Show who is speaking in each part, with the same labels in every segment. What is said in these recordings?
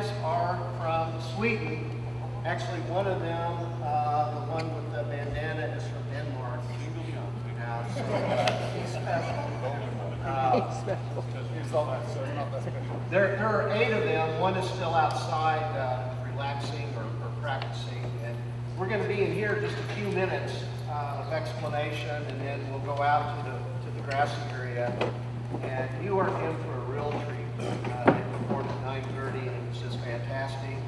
Speaker 1: guys are from Sweden. Actually, one of them, the one with the bandana, is from Denmark. Now, so he's special. There are 8 of them. One is still outside relaxing or practicing. And we're going to be in here just a few minutes of explanation, and then we'll go out to the grassy area. And you are in for a real treat. They performed at 9:30, and it was just fantastic.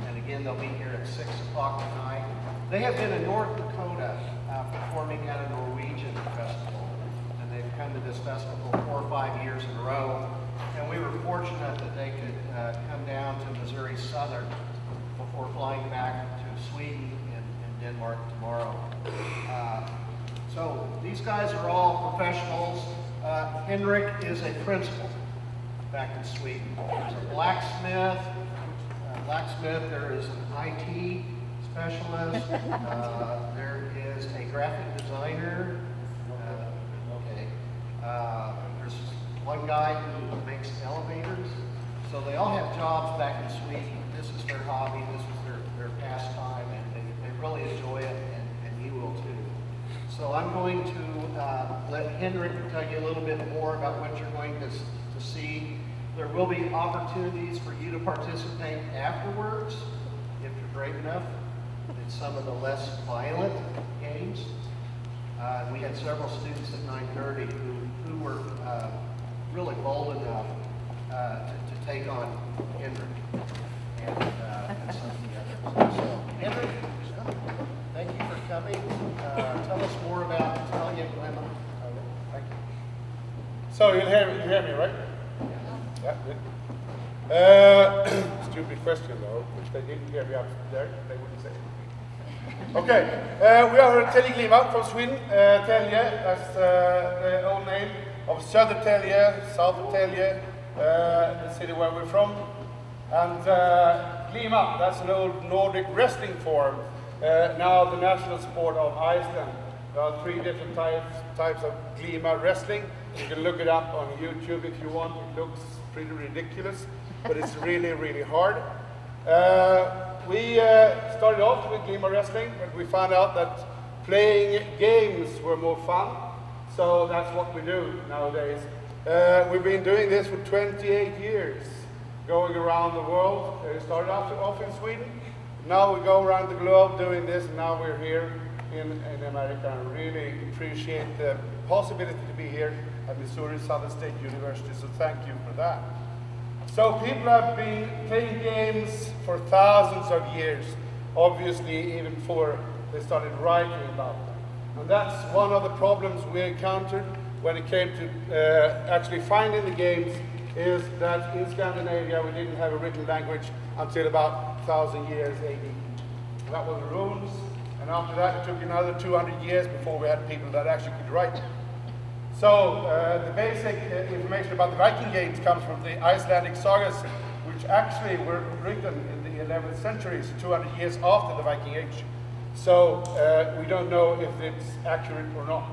Speaker 1: And again, they'll be here at 6 o'clock tonight. They have been in North Dakota performing at a Norwegian festival. And they've come to this festival 4 or 5 years in a row. And we were fortunate that they could come down to Missouri Southern before flying back to Sweden and Denmark tomorrow. So these guys are all professionals. Henrik is a principal back in Sweden. There's a blacksmith. There is an IT specialist. There is a graphic designer. There's one guy who makes elevators. So they all have jobs back in Sweden. This is their hobby. This is their pastime, and they really enjoy it, and you will too. So I'm going to let Henrik tell you a little bit more about what you're going to see. There will be opportunities for you to participate afterwards, if you're brave enough, in some of the less violent games. We had several students at 9:30 who were really bold enough to take on Henrik and some of the others. So, Henrik, thank you for coming. Tell us more about Telge Glima. Thank you.
Speaker 2: So you hear me, right? Yeah, good. Stupid question though, if they didn't hear me up there, they wouldn't say it. Okay, we are Telge Glima from Sweden. Telge, that's the old name of Southern Telge, south of Telge, the city where we're from. And Glima, that's an old Nordic wrestling form, now the national sport of Iceland. There are 3 different types of Glima wrestling. You can look it up on YouTube if you want. It looks pretty ridiculous, but it's really, really hard. We started off with Glima wrestling, but we found out that playing games were more fun. So that's what we do nowadays. We've been doing this for 28 years, going around the world. We started off in Sweden. Now we go around the globe doing this, and now we're here in America. I really appreciate the possibility to be here at Missouri Southern State University, so thank you for that. So people have been playing games for thousands of years, obviously even before they started writing about them. And that's one of the problems we encountered when it came to actually finding the games, is that in Scandinavia we didn't have a written language until about 1,000 years AD. That was the rules, and after that it took another 200 years before we had people that actually could write. So the basic information about the Viking games comes from the Icelandic sagas, which actually were written in the 11th century, so 200 years after the Viking Age. So we don't know if it's accurate or not.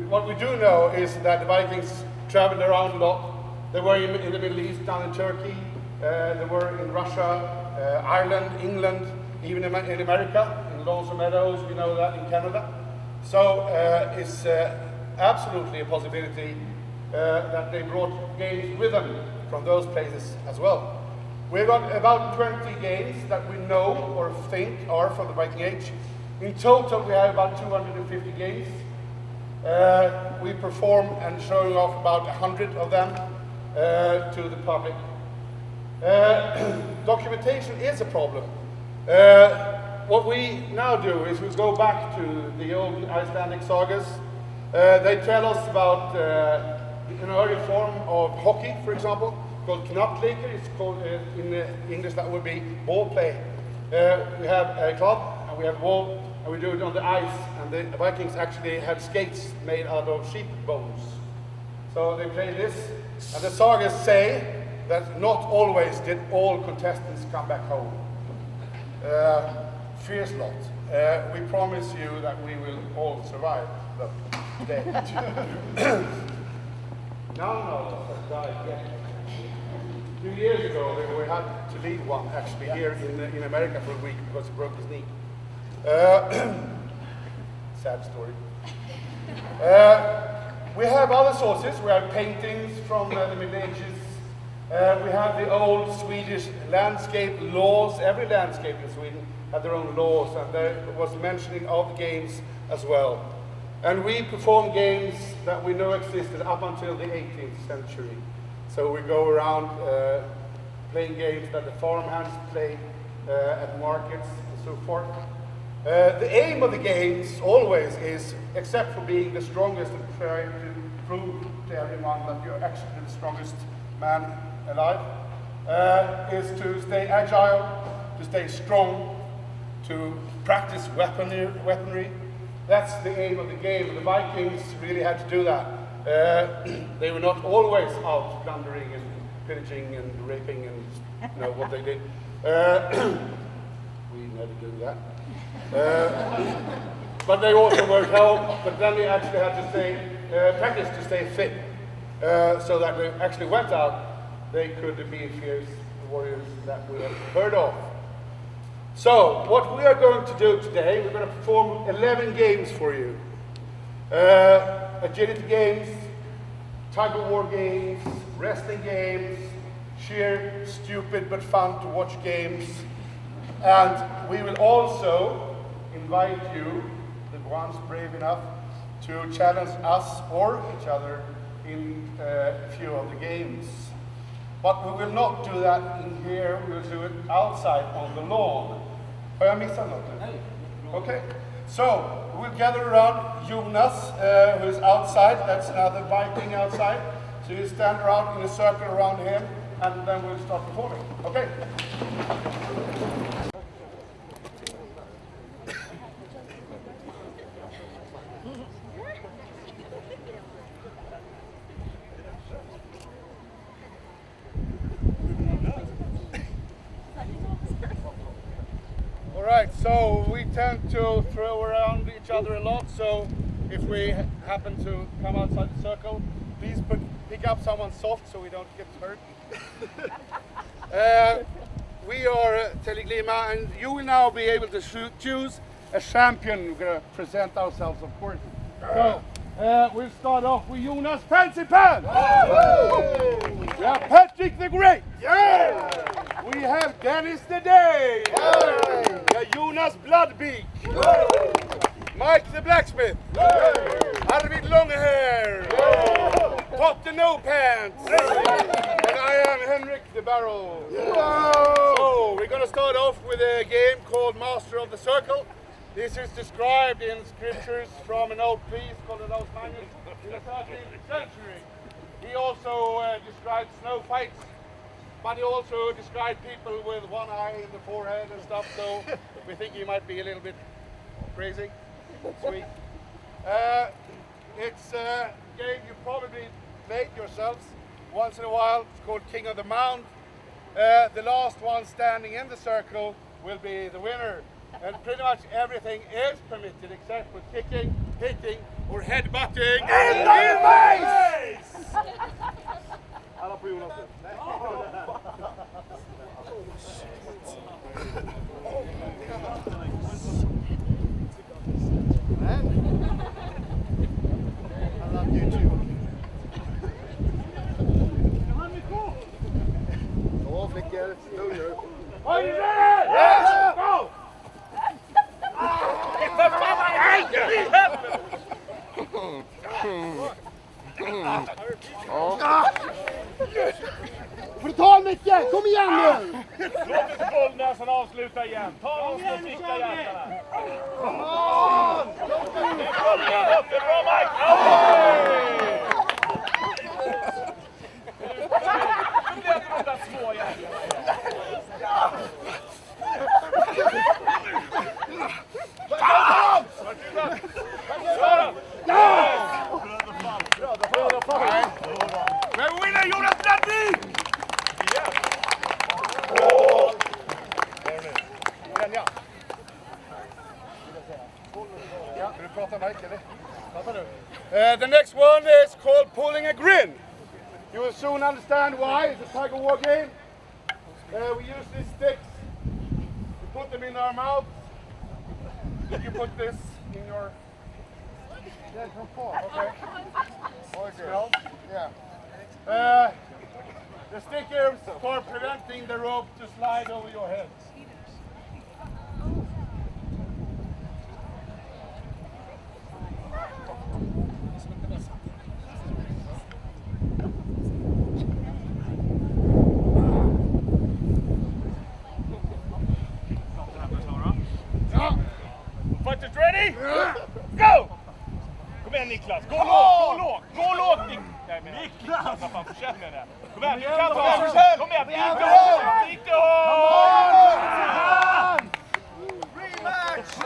Speaker 2: What we do know is that the Vikings traveled around a lot. They were in the Middle East, down in Turkey. They were in Russia, Ireland, England, even in America, in Lonesome Meadows, we know that, in Canada. So it's absolutely a possibility that they brought games with them from those places as well. We've got about 20 games that we know or think are from the Viking Age. In total, we have about 250 games. We perform and showing off about 100 of them to the public. Documentation is a problem. What we now do is we go back to the old Icelandic sagas. They tell us about an early form of hockey, for example, called knappleikur. It's called in English that would be ball play. We have a club and we have a ball, and we do it on the ice. And the Vikings actually had skates made out of sheep bones. So they play this, and the sagas say that not always did all contestants come back home. Fears not. We promise you that we will all survive the day. No, 2 years ago, we had to leave one actually here in America for a week because he broke his knee. Sad story. We have other sources. We have paintings from the Middle Ages. We have the old Swedish landscape laws. Every landscape in Sweden had their own laws, and there was mentioning of games as well. And we perform games that we know existed up until the 18th century. So we go around playing games that the farmhands play at markets and so forth. The aim of the games always is, except for being the strongest and trying to prove to everyone that you're actually the strongest man alive, is to stay agile, to stay strong, to practice weaponry. That's the aim of the game. The Vikings really had to do that. They were not always out plundering and pillaging and raping and what they did. We never do that. But they also worked hard, but then they actually had to practice to stay fit, so that they actually went out, they could be fierce warriors that we have heard of. So, what we are going to do today, we're going to perform 11 games for you. Agility games, tug-of-war games, wrestling games, sheer, stupid but fun to watch games. And we will also invite you, the ones brave enough, to challenge us or each other in a few of the games. But we will not do that in here, we will do it outside on the lawn. Har jag missat något? Okay. So, we'll gather around Jonas, who is outside. That's another Viking outside. So you stand around in a circle around him, and then we'll start performing. Okay? Alright, so we tend to throw around each other a lot, so if we happen to come outside the circle, please pick up someone soft so we don't get hurt. We are Telge Glima, and you will now be able to choose a champion. We're going to present ourselves, of course. So, we'll start off with Jonas Fancy Pants! We have Patrick the Great! Yeah! We have Dennis the Day! We have Jonas Bloodbeak! Mike the Blacksmith! Arvid Longhair! Tot the No Pants! And I am Henrik the Barrel! So, we're going to start off with a game called Master of the Circle. This is described in scriptures from an old priest called the Magnus in the 13th century. He also described snow fights, but he also described people with one eye in the forehead and stuff, so we think he might be a little bit crazy. Sweet. It's a game you probably played yourselves once in a while. It's called King of the Mound. The last one standing in the circle will be the winner. And pretty much everything is permitted except for kicking, hitting, or headbutting in the face! Alla på Jonas.
Speaker 1: I love you too. Åh, flickor.
Speaker 2: Are you ready? Yes! Go!
Speaker 1: Får du ta Micke? Kom igen nu!
Speaker 3: Låt inte bollnäsan avsluta igen. Ta oss och sticka hjärtarna. Det är bra Mike! Nu blev det de där små hjärtarna.
Speaker 2: Vem vinner Jonas Bloodbeak? The next one is called pulling a grin. You will soon understand why. It's a tug of war game. We use these sticks. We put them in our mouth. You can put this in your... Yeah, from fall. Okay. Smell? Yeah. The stick is for preventing the rope to slide over your head.
Speaker 3: Fighters ready? Go! Kom igen Niklas, gå lågt! Gå lågt Nej men Niklas! Vad fan känner det? Kom igen, du kan ta det! Kom igen, bit hårt!
Speaker 1: Rematch!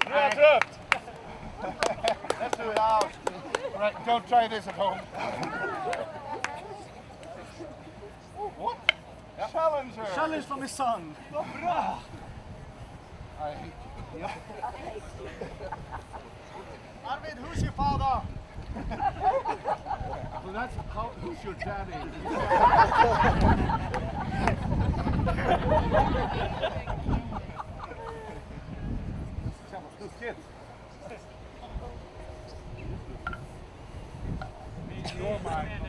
Speaker 3: Nu är jag trött!
Speaker 2: Let's do it out. Right, don't try this at home. What? Challenger!
Speaker 1: Challenge from his son. Arvid, who's your father?
Speaker 2: Well, that's how. Who's your daddy? Those kids. You're mine.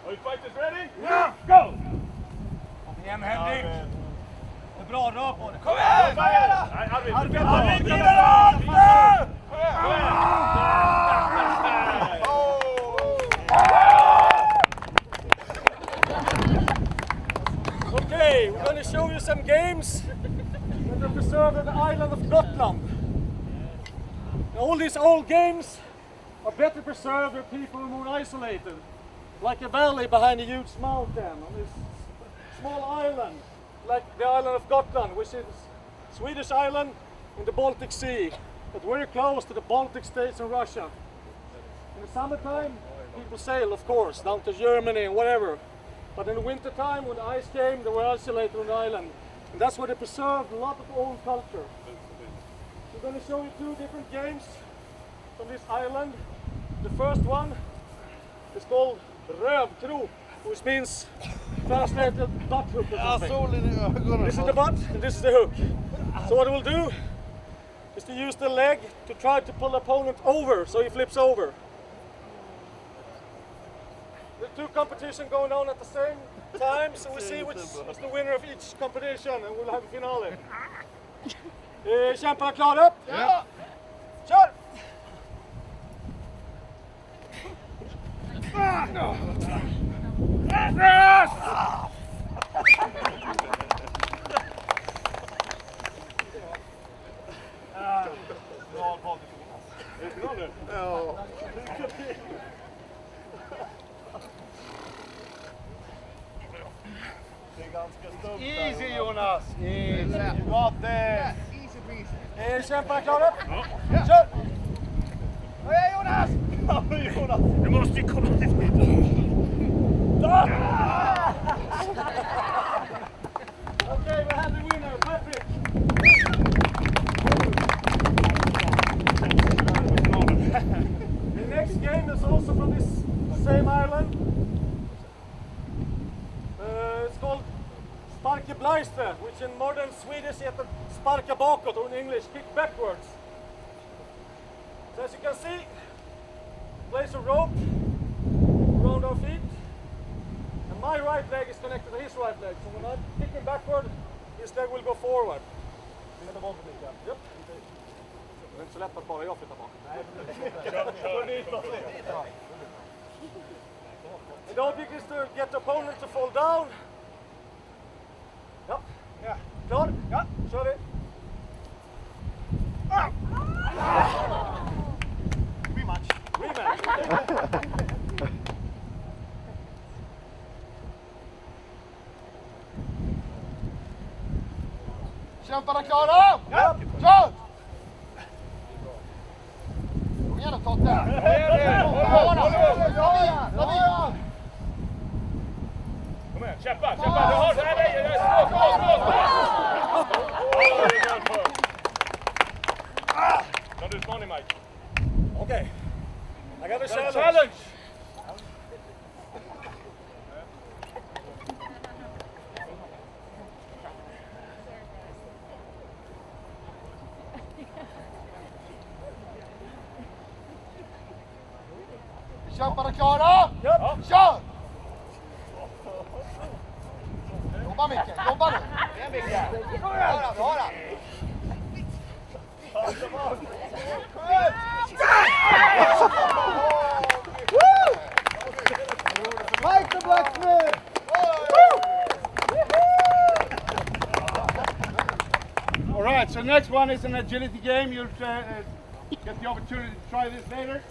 Speaker 3: Are you fighters ready? Yeah! Go!
Speaker 2: Kom igen Henrik!
Speaker 1: Det är bra, rör på det.
Speaker 3: Kom igen! Nej, Arvid! Arvid!
Speaker 4: Okay, we're going to show you some games that are preserved on the island of Gotland. All these old games are better preserved where people are more isolated. Like a valley behind a huge mountain on this small island, like the island of Gotland, which is a Swedish island in the Baltic Sea, but very close to the Baltic states and Russia. In the summertime, people sail, of course, down to Germany and whatever. But in the winter time, when the ice came, they were isolated on the island. And that's where they preserved a lot of old culture. We're going to show you two different games from this island. The first one is called Rövkrok, which means translated butt hook or something. This is the butt and this is the hook. So what we'll do is to use the leg to try to pull the opponent over so he flips over. There are two competitions going on at the same time, so we'll see which is the winner of each competition and we'll have a finale. Kämparna klara? Ja! Kör!
Speaker 2: Easy Jonas! Easy. You got this!
Speaker 4: Kämparna klara? Kör!
Speaker 1: Kom igen Jonas!
Speaker 3: Du måste ju komma till mig.
Speaker 4: Okay, we have the winner, Patrick. The next game is also from this same island. It's called Sparka Bleister, which in modern Swedish heter sparka bakåt, or in English kick backwards. So as you can see, place a rope around our feet. And my right leg is connected to his right leg. So when I'm kicking backward, his leg will go forward. Yep. Det är inte så lätt att bara jag flyttar bak. The object is to get the opponent to fall down. Ja. Ja. Klar? Ja, kör vi.
Speaker 1: Rematch.
Speaker 4: Rematch.
Speaker 2: Kämparna klara? Ja! Kör! Kom igen då Totte!
Speaker 3: Kämpa! Du har det! Nej! Någon utmaning, Mike?
Speaker 4: Okay. I got a challenge.
Speaker 3: Challenge!
Speaker 2: Kör bara klara!
Speaker 4: Ja.
Speaker 2: Kör! Jobba Micke, jobba nu! Mike the blacksmith! All right, so next one is an agility game. You'll get the opportunity to try this later.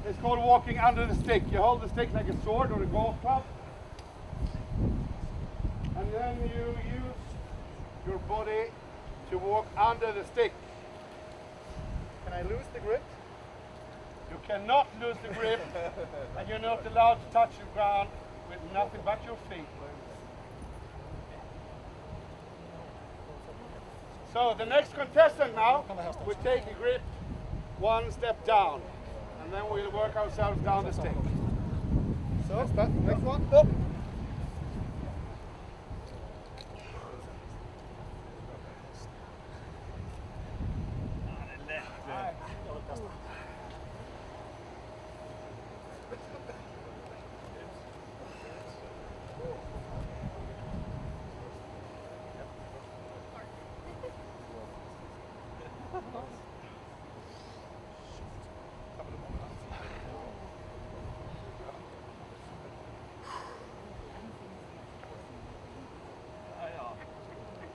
Speaker 2: It's called walking under the stick. You hold the stick like a sword or a golf club. And then you use your body to walk under the stick.
Speaker 1: Can I lose the grip?
Speaker 2: You cannot lose the grip, and you're not allowed to touch the ground with nothing but your feet. So the next contestant now will take a grip one step down, and then we'll work ourselves down the stick.
Speaker 1: So, next one.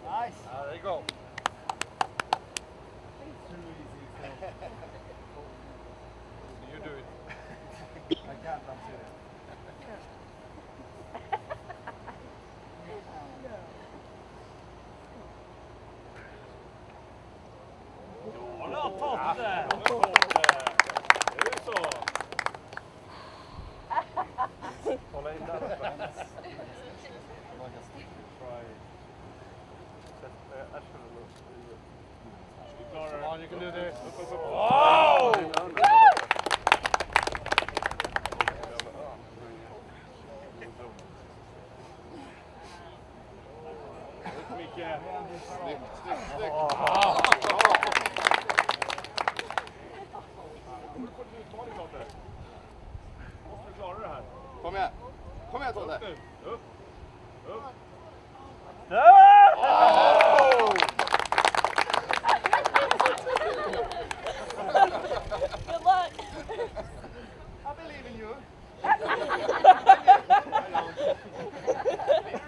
Speaker 1: Nice.
Speaker 2: There you go. You do it.
Speaker 1: I can't, I'm serious.
Speaker 3: Hålla in där.
Speaker 2: Come on, you can do this.
Speaker 3: Wow! Micke. Måste du klara det här?
Speaker 2: Kom igen. Kom igen Tolle.
Speaker 3: Nu. Upp. Upp.
Speaker 5: Good luck.
Speaker 1: I believe in you.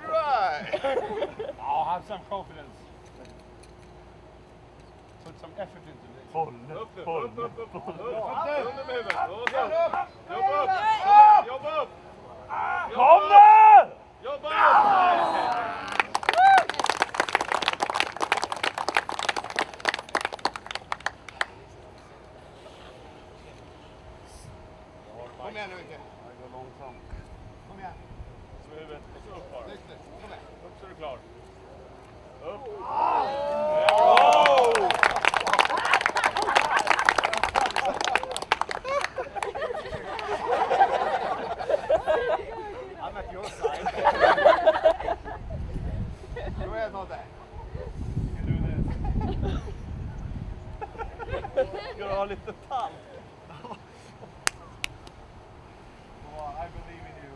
Speaker 2: Right. Oh, have some confidence. Put some effort into this.
Speaker 3: Upp nu. Upp. Under med huvudet. Och så.
Speaker 1: Jobba upp.
Speaker 3: Jobba upp. Jobba upp. Kom nu! Jobba upp.
Speaker 2: Kom igen nu Micke. Det går långsamt.
Speaker 1: Kom igen.
Speaker 3: Så med huvudet. Och så upp bara.
Speaker 2: Snyggt nu. Kom igen.
Speaker 3: Upp så är du klar. Upp.
Speaker 1: I'm at your side.
Speaker 2: Kom igen Tolle.
Speaker 3: You can do this. Ska du ha lite tand?
Speaker 1: I believe in you.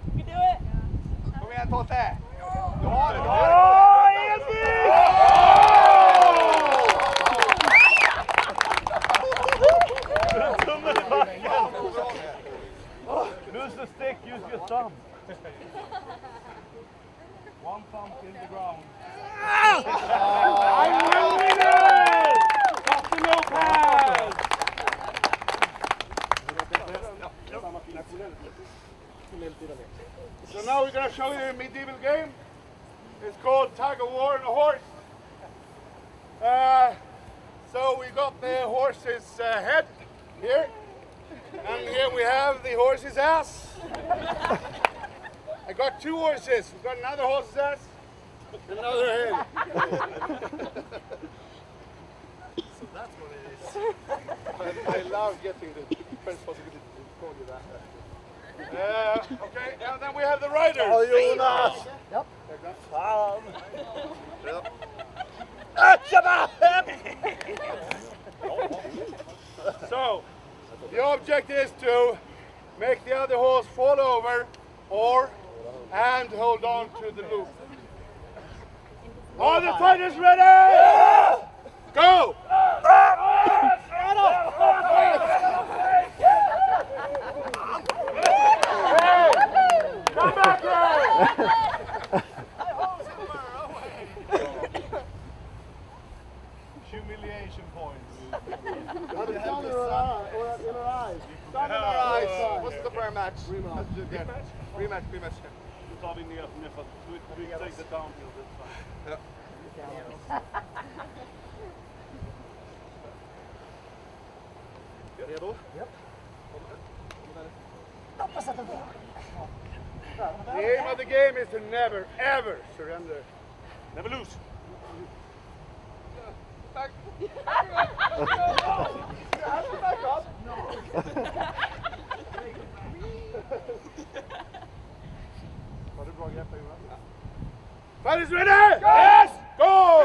Speaker 5: You can do it.
Speaker 2: Kom igen Tolle.
Speaker 1: Du har det, du har
Speaker 3: Tummen i backen! Lose the stick, use your thumb. One thumb in the ground.
Speaker 2: I will win it! Captain Lopez! So now we're going to show you a medieval game. It's called Tag of War on a Horse. So we got the horse's head here, And here we have the horse's ass. I got 2 horses. We've got another horse's ass. Another head.
Speaker 1: So that's what it is.
Speaker 2: I love getting the first possibility to call you that. Okay, and then we have the riders.
Speaker 1: Oh, Jonas! Yep.
Speaker 2: So, the object is to make the other horse fall over and hold on to the loop. Are the fighters ready? Yeah! Go! Come back here!
Speaker 3: Humiliation points.
Speaker 1: Down in her eyes. Down in her eyes.
Speaker 2: What's the prayer match? Rematch. Rematch.
Speaker 3: Nu tar vi ner för att we take the downhill this time.
Speaker 2: Ja.
Speaker 1: Redo? Japp.
Speaker 2: The aim of the game is to never, ever surrender.
Speaker 3: Never lose.
Speaker 2: Back.
Speaker 1: Var det bra grepp Jonas?
Speaker 2: Fighters ready? Yes! Go!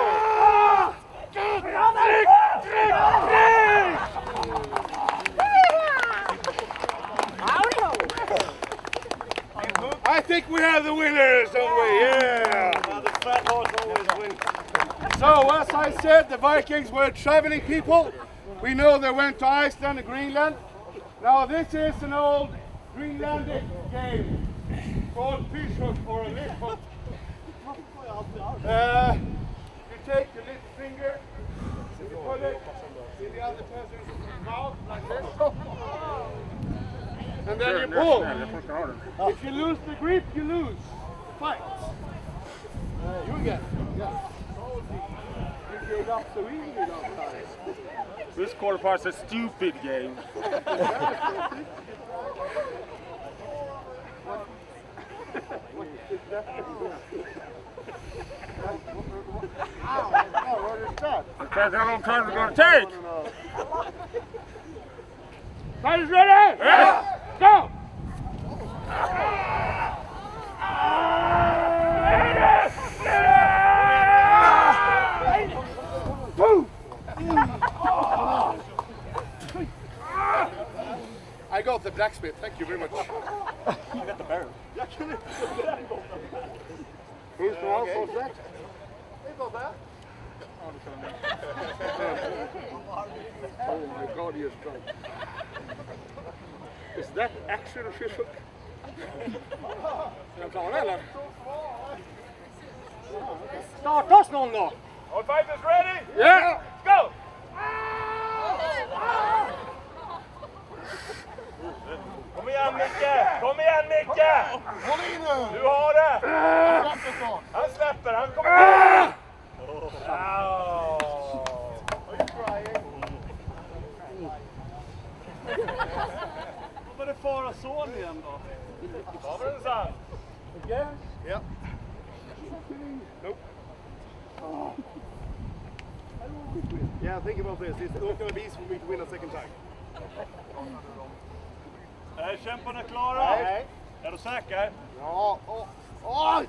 Speaker 2: I think we have the winners, don't we? Yeah!
Speaker 3: The fat horse always wins.
Speaker 2: So, as I said, the Vikings were traveling people. We know they went to Iceland and Greenland. Now, this is an old Greenlandic game called fishhook or a lip hook. You take your little finger, you put it in the other person's mouth like this, and then you pull. If you lose the grip, you lose the fight.
Speaker 1: You again. Yes. You gave up so easily last time.
Speaker 3: This quarter part's a stupid game.
Speaker 1: Ow! What is that?
Speaker 3: That's how long time it's gonna take.
Speaker 2: Fighters ready? Yeah! Go! I got the blacksmith, thank you very much.
Speaker 3: You got the barrel.
Speaker 2: Who's the one for that? Oh my god, he is drunk. Is that actually a fish hook?
Speaker 4: Är de klara eller? Startas någon då?
Speaker 3: All fighters ready?
Speaker 2: Yeah!
Speaker 3: Go! Kom igen Micke! Kom igen Micke!
Speaker 1: Håll i nu!
Speaker 3: Du har det! Han släpper, han kommer... Var det far och son igen då? Var det en sann?
Speaker 2: Again? Yeah. Nope.
Speaker 1: Yeah, think about this. It's not going to be easy for me to win a second time.
Speaker 3: Är kämparna klara?
Speaker 1: Nej.
Speaker 3: Är du säker?
Speaker 1: Ja. Wow.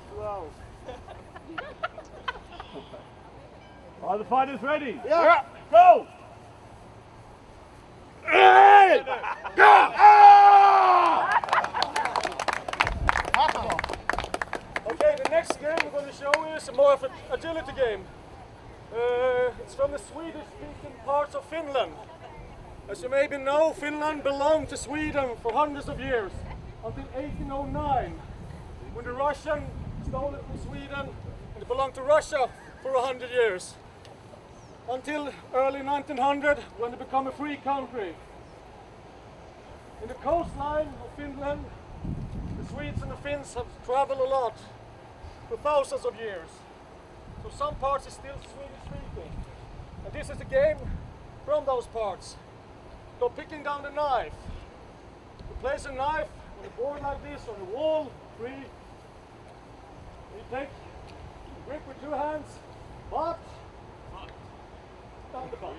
Speaker 3: Are the fighters ready?
Speaker 1: Yeah.
Speaker 3: Go!
Speaker 2: Hey! Go!
Speaker 4: Okay, the next game we're going to show you is more of an agility game. It's from the Swedish-speaking parts of Finland. As you maybe know, Finland belonged to Sweden for hundreds of years, until 1809, when the Russians stole it from Sweden, and it belonged to Russia for 100 years. Until early 1900, when it became a free country. In the coastline of Finland, the Swedes and the Finns have traveled a lot for thousands of years. So some parts is still Swedish speaking. And this is a game from those parts. So picking down the knife, place a knife on a board like this on the wall, free. You take the grip with 2 hands, but down the butt.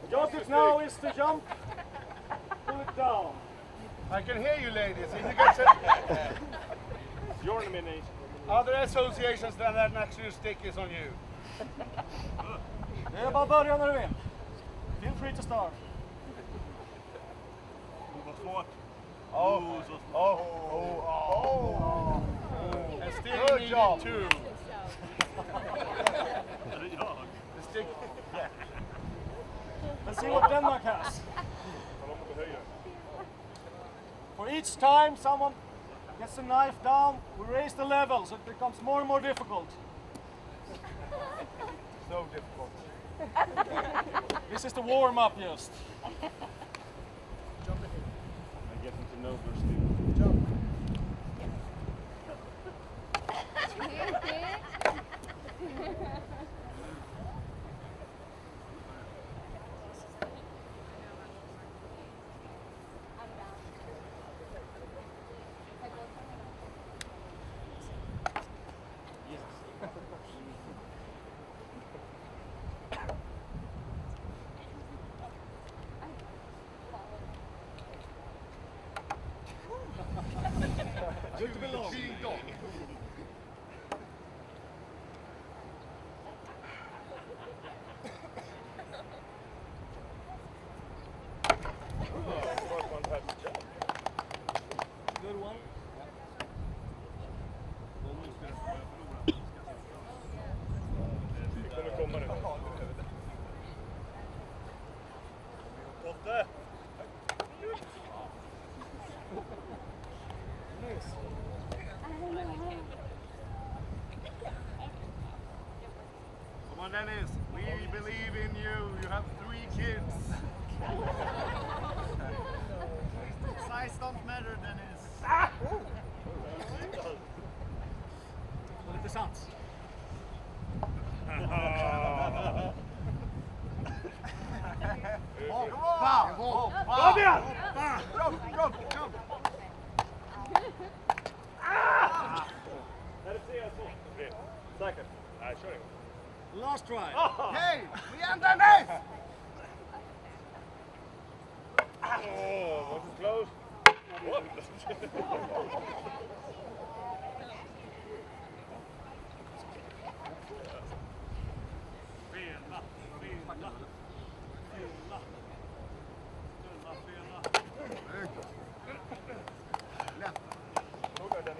Speaker 4: The objective now is to jump, pull it down.
Speaker 2: I can hear you, ladies. If you get
Speaker 3: Your nomination.
Speaker 2: other associations than that actually stick is on you.
Speaker 4: Det är bara att börja när du vill. Feel free to start.
Speaker 3: Vad svårt.
Speaker 2: Oh,
Speaker 3: så
Speaker 2: oh, and still needed 2.
Speaker 3: Är det jag?
Speaker 2: The stick.
Speaker 4: Let's see what Denmark has.
Speaker 3: Tala om att gå högre.
Speaker 4: For each time someone gets the knife down, we raise the level so it becomes more and more difficult.
Speaker 2: So difficult.
Speaker 4: This is the warm-up just.
Speaker 3: I'm getting to know your students.
Speaker 4: Good to belong. Good one.
Speaker 3: Det kommer komma nu. Totte!
Speaker 2: Come on, Dennis. We believe in you. You have 3 kids.
Speaker 1: Size don't matter, Dennis.
Speaker 4: Och lite sans.
Speaker 3: Kom igen!
Speaker 1: Jump!
Speaker 3: Är det 3 så? 3. Säkert? Nej, kör igång.
Speaker 4: Last try.
Speaker 1: Hey, we end Dennis!
Speaker 3: Oh, was it close? What? Såg jag den?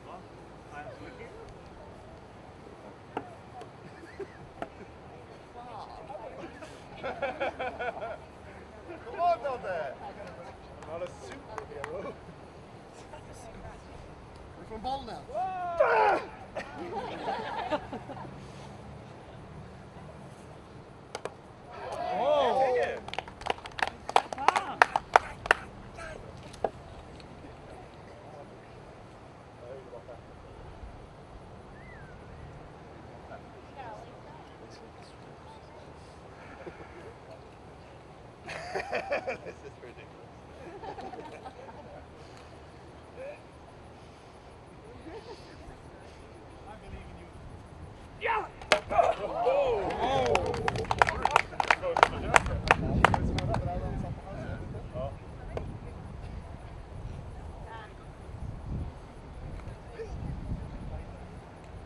Speaker 3: Va? Nej, jag såg inte.
Speaker 2: Come on, Totte. Not a superhero.
Speaker 1: We're from Bollnäs.
Speaker 2: This is ridiculous.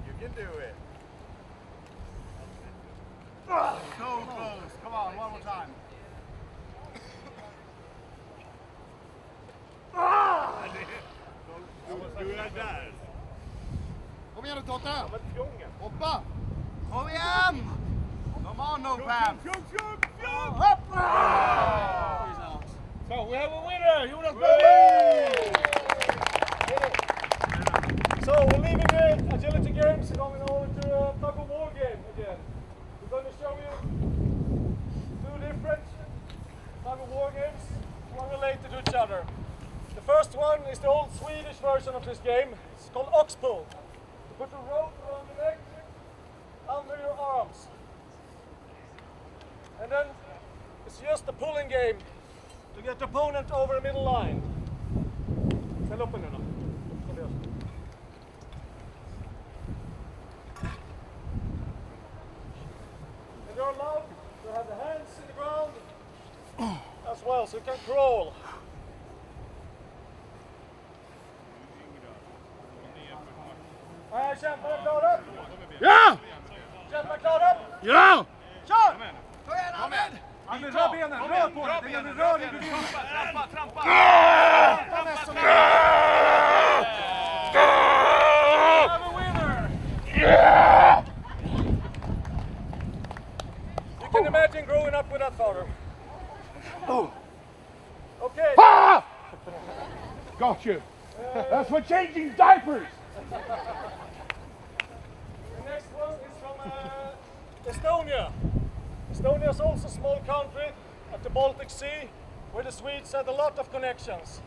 Speaker 2: You can do it. So close. Come on, one more time.
Speaker 3: Du är där.
Speaker 1: Kom igen nu Totte!
Speaker 3: Men fjången.
Speaker 1: Hoppa! Kom igen! Come on, no pants!
Speaker 3: Fjong!
Speaker 2: So we have a winner, Jonas Berlin!
Speaker 4: So we're leaving the agility games and going over to a tug of war game again. We're going to show you 2 different tug of war games, one related to each other. The first one is the old Swedish version of this game. It's called ox pull. You put a rope around the neck, under your arms. And then it's just a pulling game to get the opponent over the middle line. Ställ upp nu då. And you're allowed to have the hands in the ground as well, so you can crawl. Kämparna klara?
Speaker 2: Ja!
Speaker 4: Kämparna klara?
Speaker 2: Ja!
Speaker 4: Kör!
Speaker 3: Kom igen!
Speaker 4: Använd rör benen, rör på
Speaker 3: Dra
Speaker 4: det.
Speaker 3: benen,
Speaker 4: Rör
Speaker 3: dra
Speaker 4: det.
Speaker 3: benen. Trampa, trampa!
Speaker 4: Have a winner! You can imagine growing up with that father. Okay.
Speaker 2: Ah! Got you. That's for changing diapers.
Speaker 4: The next one is from Estonia. Estonia is also a small country at the Baltic Sea, where the Swedes had a lot of connections.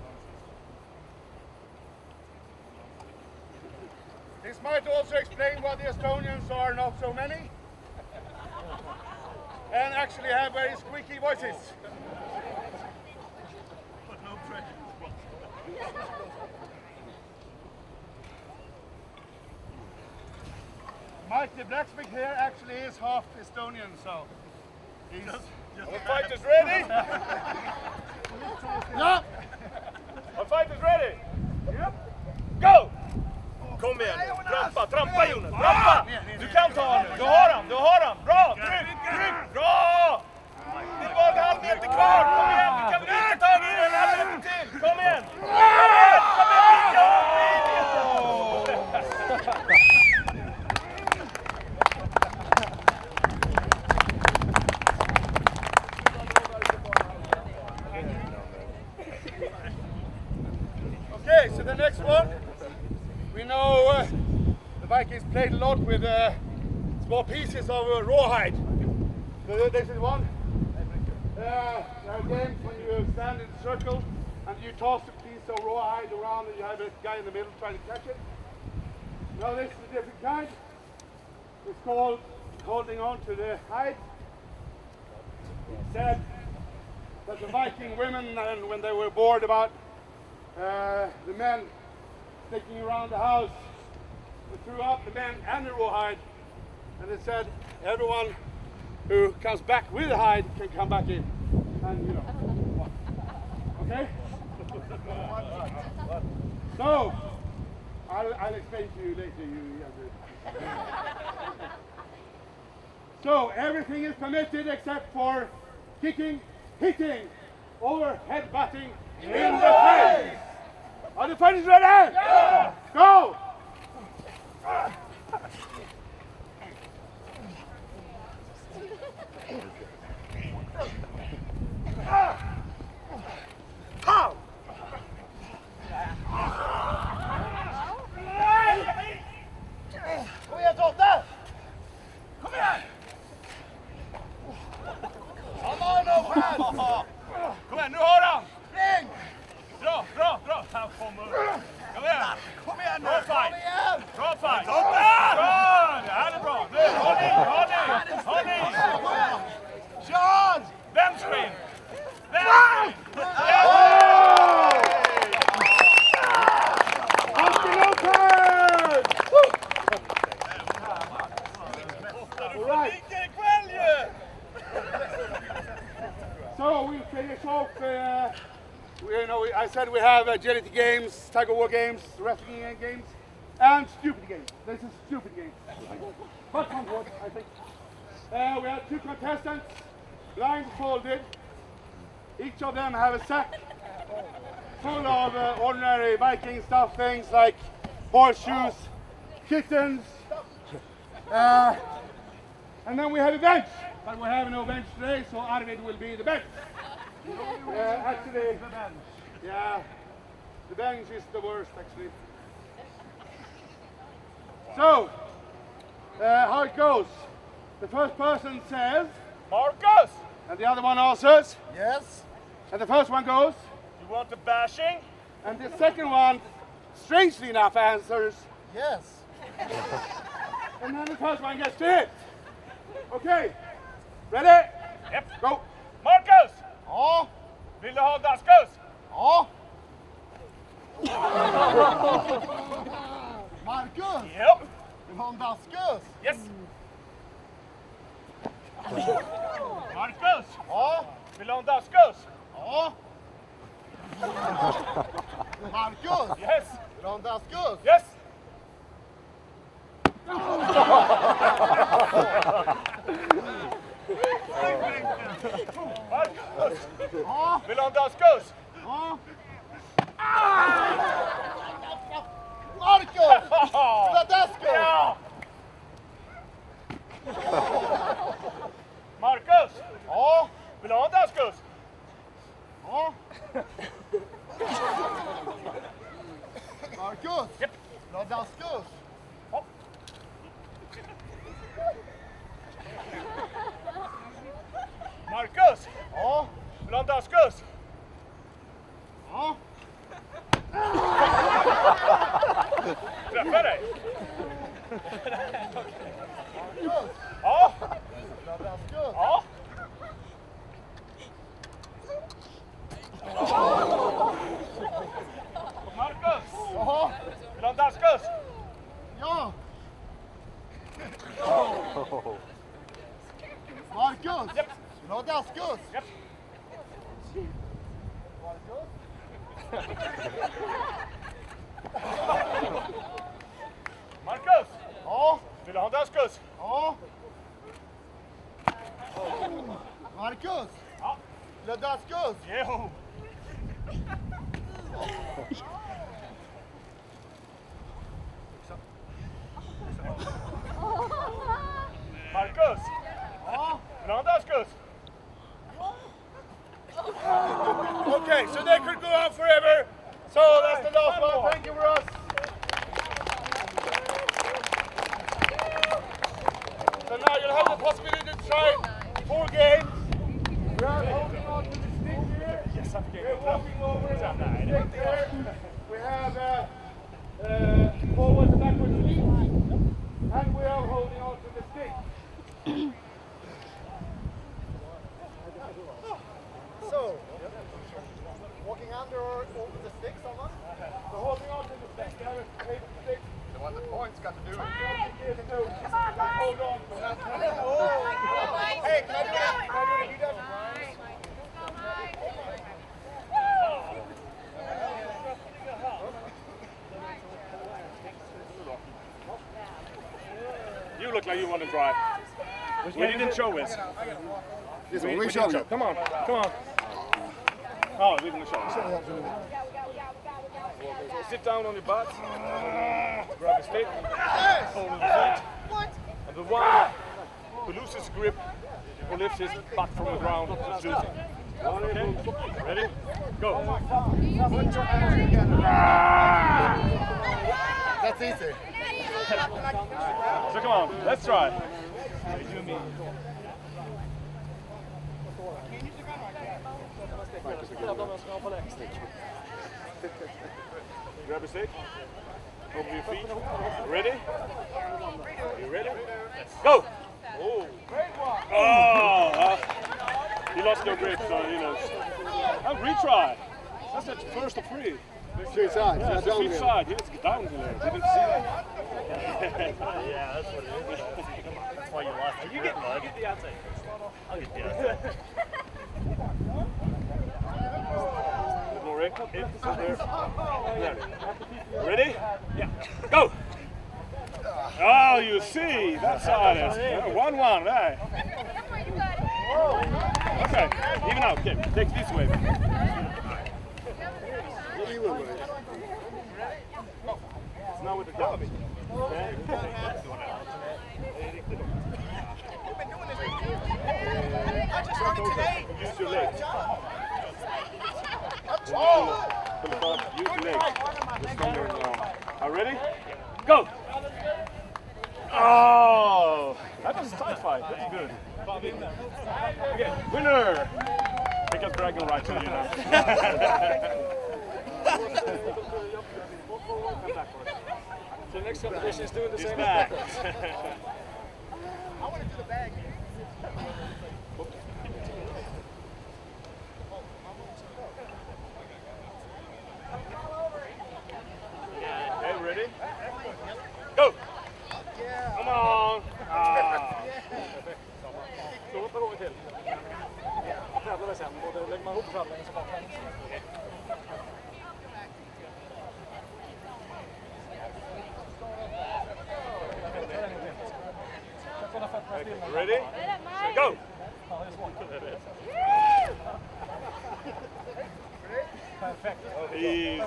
Speaker 2: This might also explain why the Estonians are not so many and actually have very squeaky voices. Mike, the blacksmith here actually is half Estonian, so he's...
Speaker 3: The fight is ready?
Speaker 2: Ja!
Speaker 3: The fight is ready? Go! Kom igen nu, trampa Jonas, trampa! Du kan ta honom nu, du har han, bra! Tryck, bra! Det är bara en halv meter kvar, kom igen, du kan väl inte ta en halv meter till, kom igen!
Speaker 2: Okay, so the next one, we know the Vikings played a lot with small pieces of rawhide. So this is one. There are games when you stand in a circle and you toss a piece of rawhide around and you have a guy in the middle trying to catch it. Now this is a different kind. It's called holding on to the hide. It's said that the Viking women, and when they were bored about the men sticking around the house, they threw out the men and the rawhide, and they said everyone who comes back with the hide can come back in. And you know. Okay? So, I'll explain to you later, you younger. So, everything is permitted except for kicking, hitting, or headbutting in the face. Are the fighters ready? Yeah! Go!
Speaker 3: Kom igen Totte! Kom igen! Kom igen, nu har han! Spring! Dra! Han kommer upp. Kom igen nu! Bra fight! Bra fight! Bra! Det här är bra! Nu, håll i! Kör! Vänstring!
Speaker 2: So we finish off. I said we have agility games, tug of war games, wrestling games, and stupid games. This is stupid games, but fun one, I think. We have two contestants, blindfolded. Each of them have a sack full of ordinary Viking stuff, things like horseshoes, kittens, and then we have a bench. But we have no bench today, so Arvid will be the bench. Actually, yeah, the bench is the worst, actually. So, how it goes. The first person says,
Speaker 3: Marcus!
Speaker 2: and the other one answers.
Speaker 1: Yes?
Speaker 2: And the first one goes,
Speaker 3: You want the bashing?
Speaker 2: and the second one, strangely enough, answers.
Speaker 1: Yes.
Speaker 2: And then the first one gets to hit. Okay, ready?
Speaker 3: Yep.
Speaker 2: Go.
Speaker 3: Marcus!
Speaker 1: Ja?
Speaker 3: Vill du ha daskus?
Speaker 2: Ja. Marcus,
Speaker 3: Japp.
Speaker 2: vill du ha en daskus?
Speaker 3: Yes. Marcus,
Speaker 2: Ja.
Speaker 3: vill du ha en daskus?
Speaker 2: Ja. Marcus,
Speaker 3: Yes.
Speaker 2: vill du ha en daskus?
Speaker 3: Yes. Marcus,
Speaker 2: Ja.
Speaker 3: vill du ha en daskus?
Speaker 2: Ja. Marcus, vill du ha daskus?
Speaker 3: Ja. Marcus,
Speaker 2: Ja.
Speaker 3: vill du ha en daskus?
Speaker 2: Ja. Marcus,
Speaker 3: Japp.
Speaker 2: vill du ha daskus?
Speaker 3: Hopp. Marcus,
Speaker 2: Ja.
Speaker 3: vill du ha en daskus?
Speaker 2: Ja.
Speaker 3: Träffar dig?
Speaker 2: Marcus,
Speaker 3: Ja.
Speaker 2: vill du ha daskus?
Speaker 3: Ja. Marcus,
Speaker 2: Ja.
Speaker 3: vill du ha en daskus?
Speaker 2: Ja. Marcus,
Speaker 3: Japp.
Speaker 2: vill du ha daskus?
Speaker 3: Japp.
Speaker 2: Marcus?
Speaker 3: Marcus,
Speaker 2: Ja.
Speaker 3: vill du ha en daskus?
Speaker 2: Ja. Marcus,
Speaker 3: Ja.
Speaker 2: vill du ha daskus?
Speaker 3: Jo. Marcus,
Speaker 2: Ja.
Speaker 3: vill du ha en daskus? Okay, so they could go on forever. So that's the last one. Thank you for us. So now you'll have the possibility to try 4 games. We are holding on to the stick here. Yes, I'm We're walking over the stick here. We have forwards and backwards feet. And we are holding on to the stick.
Speaker 2: So, walking under or over the stick, someone?
Speaker 3: So holding on to the stick. You have a stick.
Speaker 2: The one the points got to do it.
Speaker 3: Hold on to that.
Speaker 2: Hey, can I do it? Can I do it? He doesn't.
Speaker 3: You look like you want to drive. We didn't show us.
Speaker 2: This
Speaker 3: We
Speaker 2: one, we
Speaker 3: didn't
Speaker 2: show
Speaker 3: show.
Speaker 2: you.
Speaker 3: Come on, come on. Oh, we didn't show. Sit down on your butt. Grab a stick. Hold the feet. And the one who loses grip or lifts his butt from the ground is losing. Okay? Ready? Go.
Speaker 2: That's easy.
Speaker 3: So come on, let's try. Grab a stick. Over your feet. Ready? You ready? Go! Oh! Oh! You lost your grip, so you know. And retry. That's the first of 3.
Speaker 2: Three sides.
Speaker 3: Yeah, it's
Speaker 2: downhill.
Speaker 3: each side. It's downhill. Didn't see that.
Speaker 6: Yeah, that's what it is. That's why you lost. You get the outside. I'll get the outside.
Speaker 3: More in. There. Ready? Yeah. Go! Oh, you see. That's how it is. 1-1. Right. Okay. Even out. Okay. Take this way. It's now with the dog. Use your legs. Use your legs. The stronger arm. Are you ready? Go! Oh! That was a tight fight. That's good. Okay, winner! Because bragging right to you now.
Speaker 4: So next competition is doing the
Speaker 3: He's
Speaker 4: same.
Speaker 3: back.
Speaker 2: I want to do the bag.
Speaker 3: Ready? Go! Easy.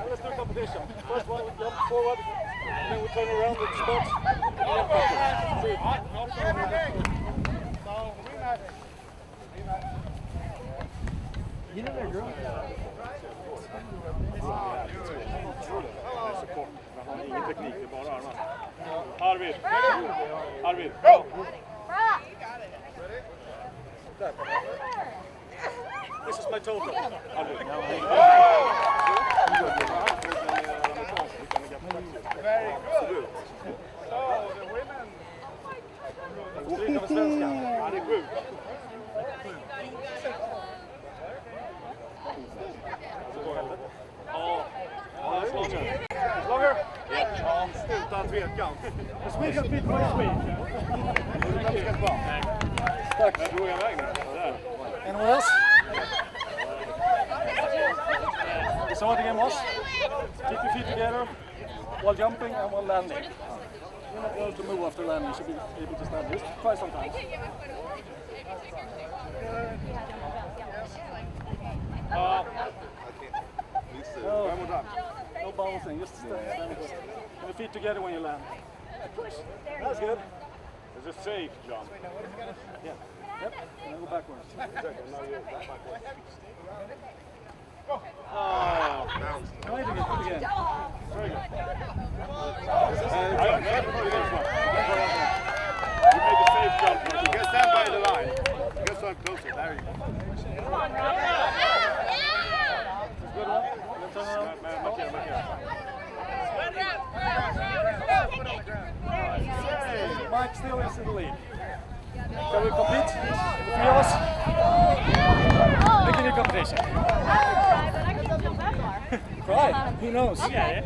Speaker 4: Let's do competition. First one, we jump forward, and then we turn around with spots, and then backwards.
Speaker 3: Ingen teknik, det är bara armarna. Arvid. Arvid, go!
Speaker 4: This is my total.
Speaker 2: Very good. So the women.
Speaker 4: Stryk över svenska.
Speaker 3: Ja, det är sjukt. Ja, det är longer.
Speaker 4: Longer?
Speaker 3: Ja, utan tvekan.
Speaker 4: The Swedish fit for the Swede.
Speaker 3: Tack. Jag drog iväg nu.
Speaker 4: Anyone else? So what the game was? Keep your feet together while jumping and while landing. You're not able to move after landing, you should be able to stand. Just try sometimes. No bouncing, just stand. And your feet together when you land. That's good.
Speaker 3: It's a safe jump.
Speaker 4: Yeah. Yep. And then go backwards. Try it again.
Speaker 3: Very good. You make a safe jump. You can stand by the line. You can stand closer. There you go.
Speaker 5: Come on, Robert.
Speaker 4: Good one. Let's turn around. Mike still is in the lead. Shall we compete? The three of us? Make a new competition.
Speaker 5: I can jump that far.
Speaker 4: Try. Who knows?
Speaker 5: I can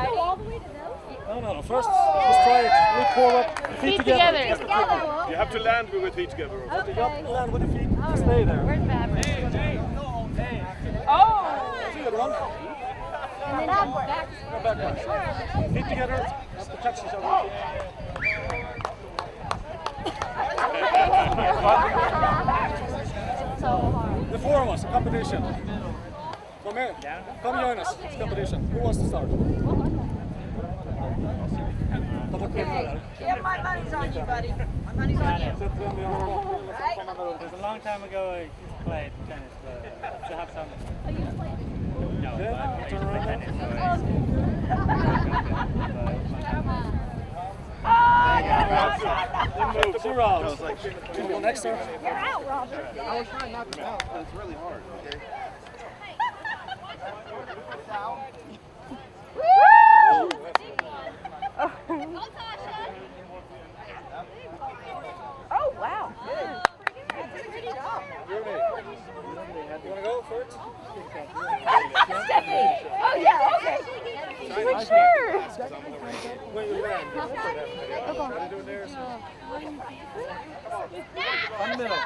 Speaker 5: go all the way to those.
Speaker 4: No. First, just try it. Look forward. Feet together.
Speaker 3: You have to land with your feet together.
Speaker 4: You got to land with the feet. Stay there.
Speaker 5: Where's Maverick? Oh!
Speaker 4: That's a good one.
Speaker 5: And then back.
Speaker 4: Go backwards. Feet together. Have to touch each other.
Speaker 5: So hard.
Speaker 4: The four of us, a competition. Come here. Come join us. It's a competition. Who wants to start?
Speaker 7: Yeah, my money's on you, buddy. My money's on you.
Speaker 6: It was a long time ago I used to play tennis, but to have some. No, but I used to play tennis.
Speaker 4: Two rounds. Go next, sir.
Speaker 5: You're out, Robert.
Speaker 1: I was trying not to bounce, but it's really hard, okay?
Speaker 5: Oh, wow.
Speaker 4: You want to go first?
Speaker 5: Stephanie. Oh, yeah, okay. She's like, sure.
Speaker 4: When you land. Try to do it there. 1 minute.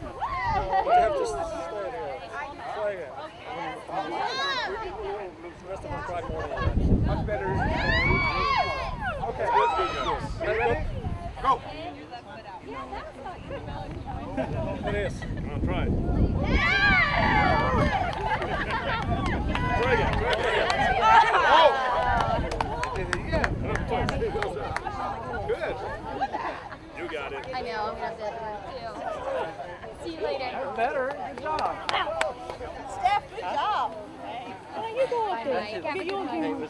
Speaker 4: You have to stay there. Try again. The rest of them try more than that. Much better. Okay. Ready?
Speaker 3: Go!
Speaker 4: It is.
Speaker 3: Try it. Try again. Good. You got it.
Speaker 5: I know, I'm going to too. See you later.
Speaker 4: Better. Good job.
Speaker 7: Steph, good job.
Speaker 5: You go up there. Get you on camera.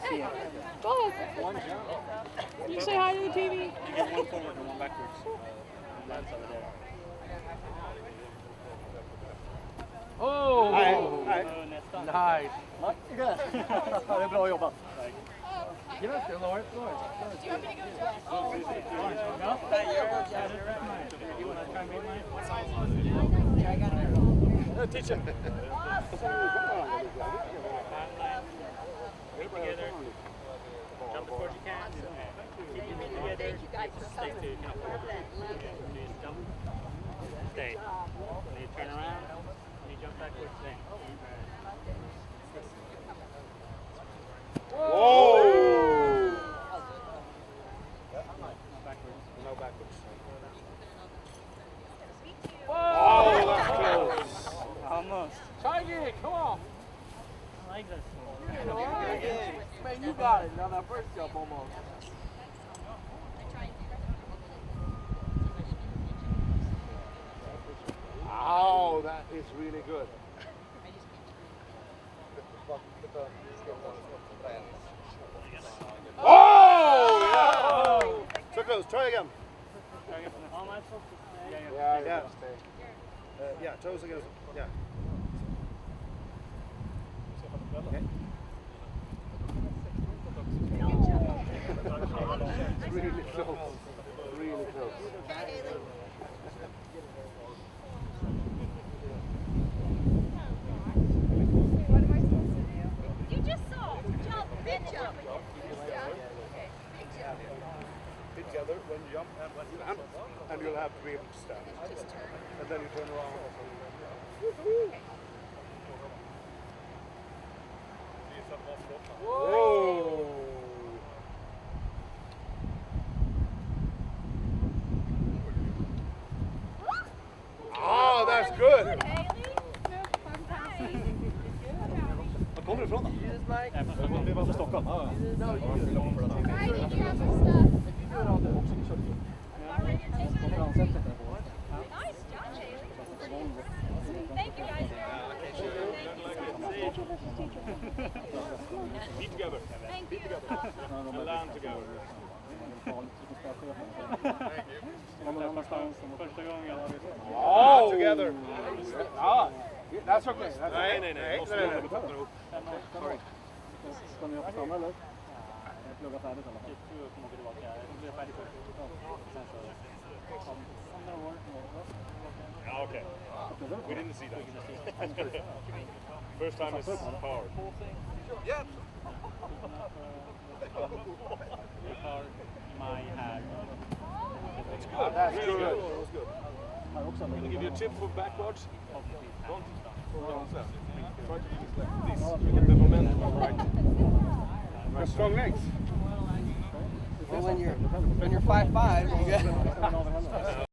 Speaker 5: Go ahead. You say hi to the TV.
Speaker 6: You get one forward and one backwards. Lands over there.
Speaker 4: Oh!
Speaker 6: Nice.
Speaker 4: Nice. Good. Det är bra jobbat. Grattis, Lawrence.
Speaker 6: No? You want to try and make mine?
Speaker 4: Teach him.
Speaker 6: Together. Jump as far as you can. Keep your feet together. Stay still. You can just jump. Stay. Then you turn around. And you jump backwards. Stay.
Speaker 3: Whoa!
Speaker 8: Man, you got it on that first jump almost.
Speaker 2: Oh, that is really good. Oh, yeah. So close. Try again.
Speaker 6: How am I supposed to stay?
Speaker 2: Yeah. Yeah, toes against. Yeah. Okay. Really close. Really close.
Speaker 7: You just saw. Jump. Big jump.
Speaker 2: Hit the other when you jump and you'll have to be able to stand. And then you turn around. Whoa! Ah, that's good.
Speaker 4: Var kommer du ifrån då? Det var från Stockholm. Ja.
Speaker 7: Thank you guys.
Speaker 3: Be together.
Speaker 7: Thank you.
Speaker 3: And land together.
Speaker 6: Första gången.
Speaker 2: Oh, together. Ah, that's okay. That's
Speaker 3: Nej.
Speaker 2: Måste
Speaker 3: Sorry.
Speaker 4: Ska ni hoppa samma eller? Plugga färdigt eller?
Speaker 6: Jag tror jag kommer åka tillbaka. Jag blir färdig först. Sen så om några år.
Speaker 3: Ja, okay. We didn't see that. First time is power.
Speaker 2: Yeah.
Speaker 6: My hair.
Speaker 2: That's
Speaker 3: Really
Speaker 2: good.
Speaker 3: good. That was good. I'm going to give you a tip for backwards. Don't go on left. Try to do this left. This. You get the momentum right.
Speaker 2: Strong legs.
Speaker 8: When you're 5'5", you got.